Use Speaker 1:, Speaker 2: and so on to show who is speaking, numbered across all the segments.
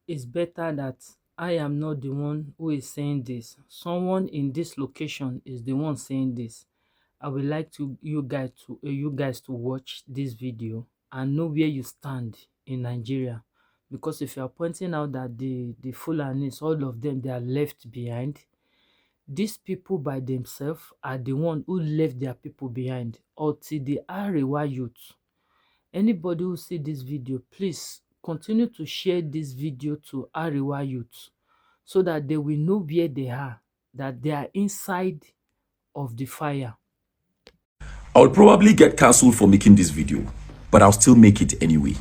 Speaker 1: it's better that I am not the one who is saying this. Someone in this location is the one saying this. I would like to you guys to watch this video and know where you stand in Nigeria. Because if you are pointing out that the Fulanis, all of them, they are left behind, these people by themselves are the one who left their people behind. Until the Arewa youth. Anybody who see this video, please continue to share this video to Arewa youth so that they will know where they are, that they are inside of the fire.
Speaker 2: I'll probably get cancelled for making this video, but I'll still make it anyway.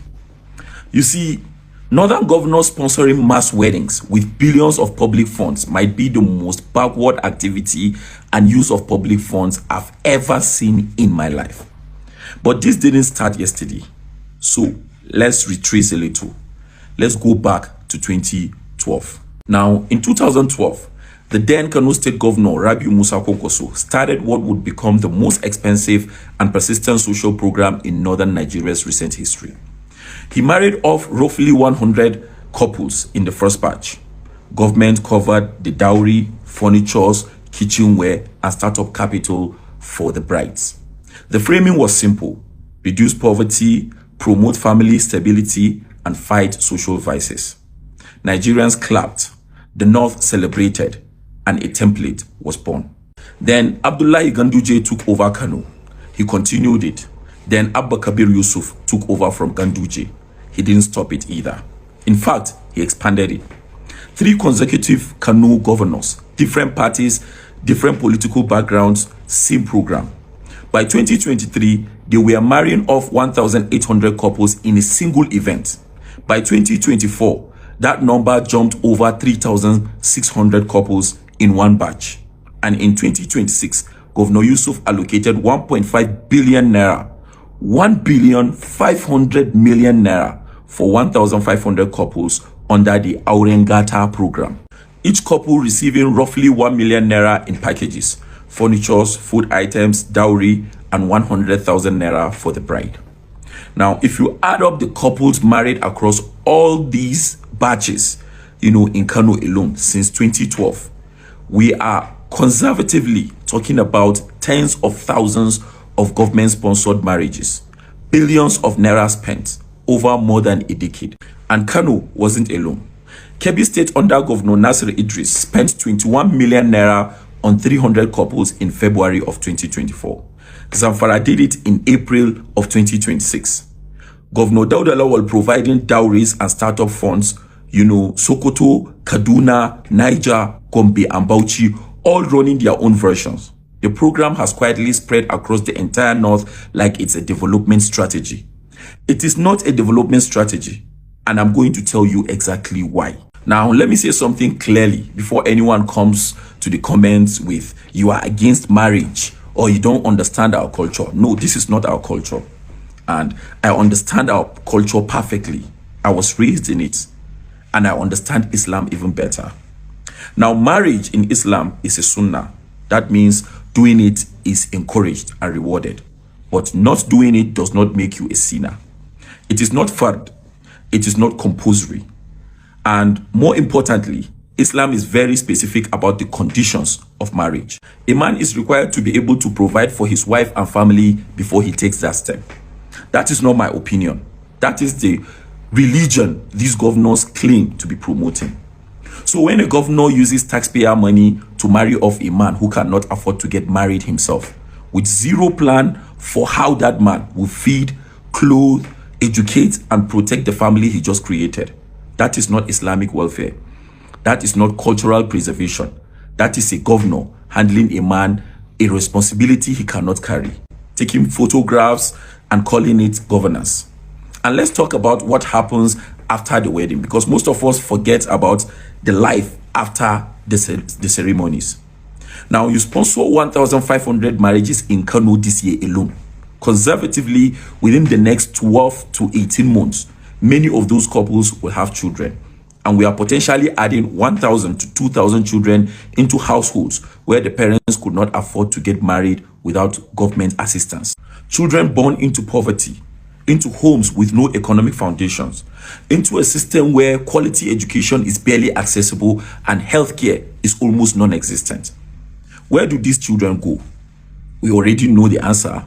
Speaker 2: You see, northern governors sponsoring mass weddings with billions of public funds might be the most backward activity and use of public funds I've ever seen in my life. But this didn't start yesterday. So let's retrace a little. Let's go back to 2012. Now, in 2012, the then Kano State Governor Rabiu Musa Kwankwaso started what would become the most expensive and persistent social program in northern Nigeria's recent history. He married off roughly 100 couples in the first batch. Government covered the dowry, furnitures, kitchenware, and startup capital for the brides. The framing was simple: reduce poverty, promote family stability, and fight social vices. Nigerians clapped, the North celebrated, and a template was born. Then Abdullahi Ganduje took over Kano. He continued it. Then Abba Kabir Yusuf took over from Ganduje. He didn't stop it either. In fact, he expanded it. 3 consecutive Kano governors, different parties, different political backgrounds, same program. By 2023, they were marrying off 1,800 couples in a single event. By 2024, that number jumped over 3,600 couples in one batch. And in 2026, Governor Yusuf allocated 1.5 billion naira, 1,500 million naira for 1,500 couples under the Aurengata program. Each couple receiving roughly 1 million naira in packages, furnitures, food items, dowry, and 100,000 naira for the bride. Now, if you add up the couples married across all these batches, in Kano alone since 2012, we are conservatively talking about tens of thousands of government-sponsored marriages, billions of naira spent over more than a decade. And Kano wasn't alone. Kebbi State under Governor Nasir Idris spent 21 million naira on 300 couples in February of 2024. Zamfara did it in April of 2026. Governor Dauda Lawal providing dowries and startup funds, Sokoto, Kaduna, Niger, Gombe, and Bauchi, all running their own versions. The program has quietly spread across the entire north like it's a development strategy. It is not a development strategy, and I'm going to tell you exactly why. Now, let me say something clearly before anyone comes to the comments with, you are against marriage or you don't understand our culture. No, this is not our culture. And I understand our culture perfectly. I was raised in it, and I understand Islam even better. Now, marriage in Islam is a sunnah. That means doing it is encouraged and rewarded. But not doing it does not make you a sinner. It is not fard. It is not compulsory. And more importantly, Islam is very specific about the conditions of marriage. A man is required to be able to provide for his wife and family before he takes that step. That is not my opinion. That is the religion these governors claim to be promoting. So when a governor uses taxpayer money to marry off a man who cannot afford to get married himself, with zero plan for how that man will feed, clothe, educate, and protect the family he just created, that is not Islamic welfare. That is not cultural preservation. That is a governor handling a man a responsibility he cannot carry, taking photographs and calling it governance. And let's talk about what happens after the wedding, because most of us forget about the life after the ceremonies. Now, you sponsor 1,500 marriages in Kano this year alone. Conservatively, within the next 12 to 18 months, many of those couples will have children. And we are potentially adding 1,000 to 2,000 children into households where the parents could not afford to get married without government assistance. Children born into poverty, into homes with no economic foundations, into a system where quality education is barely accessible and healthcare is almost non-existent. Where do these children go? We already know the answer.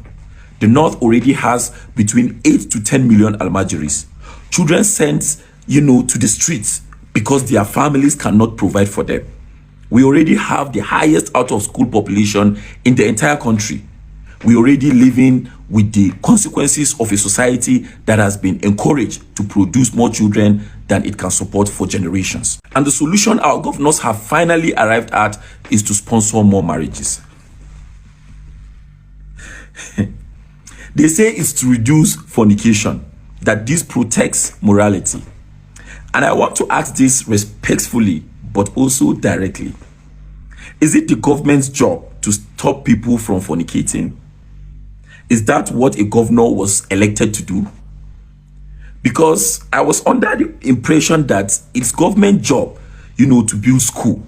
Speaker 2: The North already has between 8 to 10 million almajiris. Children sent, to the streets because their families cannot provide for them. We already have the highest out-of-school population in the entire country. We already living with the consequences of a society that has been encouraged to produce more children than it can support for generations. And the solution our governors have finally arrived at is to sponsor more marriages. They say it's to reduce fornication, that this protects morality. And I want to ask this respectfully, but also directly. Is it the government's job to stop people from fornicating? Is that what a governor was elected to do? Because I was under the impression that it's government job, to build school.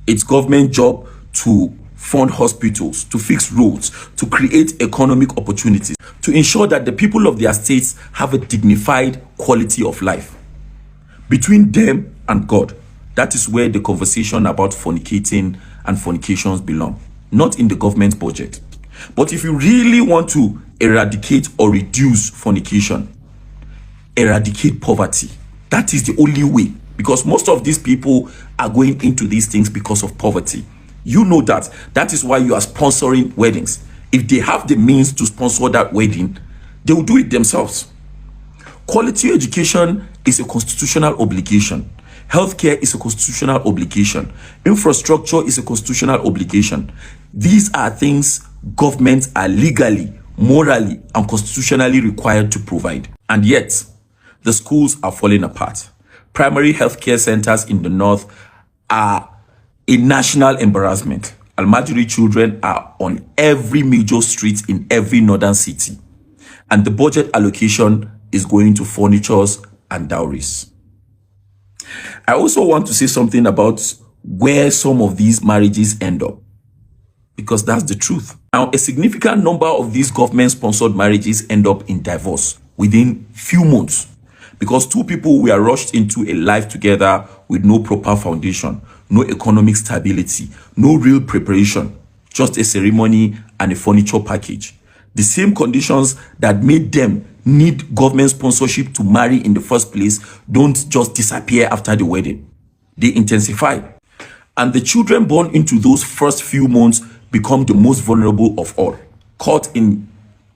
Speaker 2: It's government job to fund hospitals, to fix roads, to create economic opportunities, to ensure that the people of their states have a dignified quality of life. Between them and God, that is where the conversation about fornicating and fornications belong, not in the government budget. But if you really want to eradicate or reduce fornication, eradicate poverty, that is the only way, because most of these people are going into these things because of poverty. You know that. That is why you are sponsoring weddings. If they have the means to sponsor that wedding, they will do it themselves. Quality education is a constitutional obligation. Healthcare is a constitutional obligation. Infrastructure is a constitutional obligation. These are things governments are legally, morally, and constitutionally required to provide. And yet, the schools are falling apart. Primary healthcare centers in the North are a national embarrassment. Almajiri children are on every major street in every northern city. And the budget allocation is going to furnitures and dowries. I also want to say something about where some of these marriages end up, because that's the truth. Now, a significant number of these government-sponsored marriages end up in divorce within few months, because two people were rushed into a life together with no proper foundation, no economic stability, no real preparation, just a ceremony and a furniture package. The same conditions that made them need government sponsorship to marry in the first place don't just disappear after the wedding. They intensify. And the children born into those first few months become the most vulnerable of all, caught in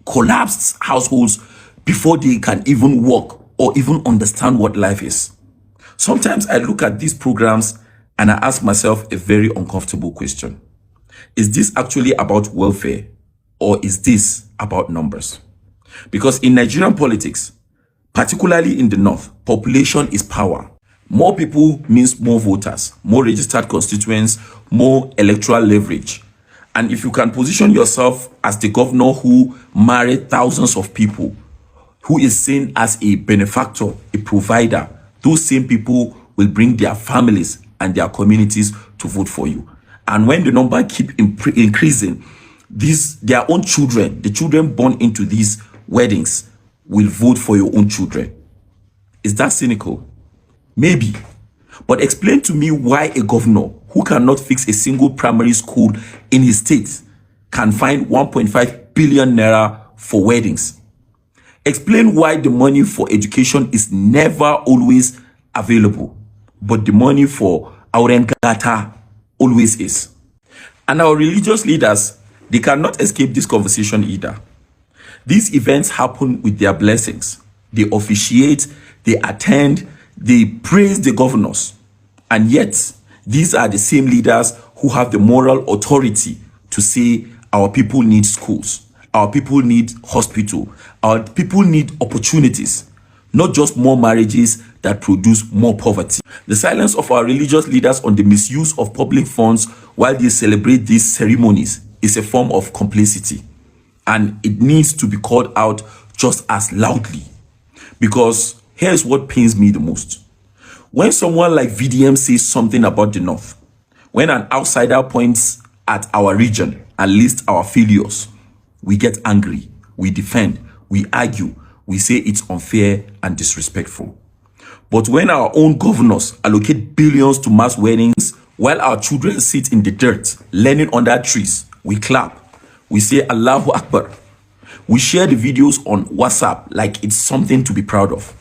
Speaker 2: collapsed households before they can even walk or even understand what life is. Sometimes I look at these programs and I ask myself a very uncomfortable question. Is this actually about welfare, or is this about numbers? Because in Nigerian politics, particularly in the North, population is power. More people means more voters, more registered constituents, more electoral leverage. And if you can position yourself as the governor who married thousands of people, who is seen as a benefactor, a provider, those same people will bring their families and their communities to vote for you. And when the number keep increasing, their own children, the children born into these weddings, will vote for your own children. Is that cynical? Maybe. But explain to me why a governor who cannot fix a single primary school in his state can find 1.5 billion naira for weddings. Explain why the money for education is never always available, but the money for Aurengata always is. And our religious leaders, they cannot escape this conversation either. These events happen with their blessings. They officiate, they attend, they praise the governors. And yet, these are the same leaders who have the moral authority to say our people need schools, our people need hospital, our people need opportunities, not just more marriages that produce more poverty. The silence of our religious leaders on the misuse of public funds while they celebrate these ceremonies is a form of complicity, and it needs to be called out just as loudly. Because here's what pains me the most. When someone like VDM says something about the North, when an outsider points at our region and lists our failures, we get angry, we defend, we argue, we say it's unfair and disrespectful. But when our own governors allocate billions to mass weddings while our children sit in the dirt learning under trees, we clap. We say Allahu Akbar. We share the videos on WhatsApp like it's something to be proud of.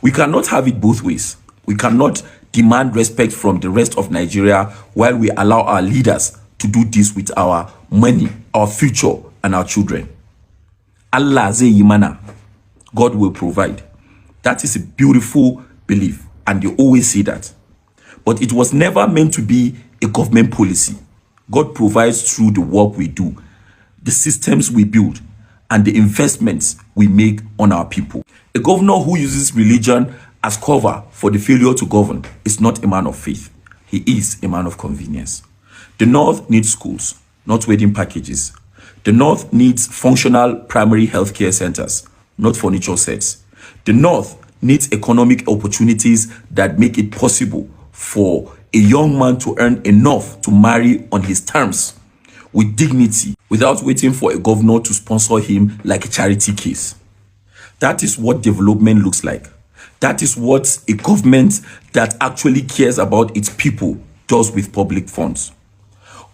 Speaker 2: We cannot have it both ways. We cannot demand respect from the rest of Nigeria while we allow our leaders to do this with our money, our future, and our children. Allah zai yi mana. God will provide. That is a beautiful belief, and they always say that. But it was never meant to be a government policy. God provides through the work we do, the systems we build, and the investments we make on our people. A governor who uses religion as cover for the failure to govern is not a man of faith. He is a man of convenience. The North needs schools, not wedding packages. The North needs functional primary healthcare centers, not furniture sets. The North needs economic opportunities that make it possible for a young man to earn enough to marry on his terms with dignity without waiting for a governor to sponsor him like a charity case. That is what development looks like. That is what a government that actually cares about its people does with public funds.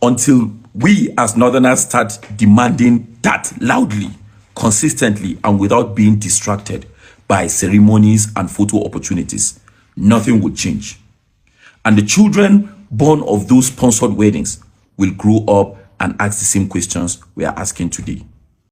Speaker 2: Until we as Northerners start demanding that loudly, consistently, and without being distracted by ceremonies and photo opportunities, nothing will change. And the children born of those sponsored weddings will grow up and ask the same questions we are asking today.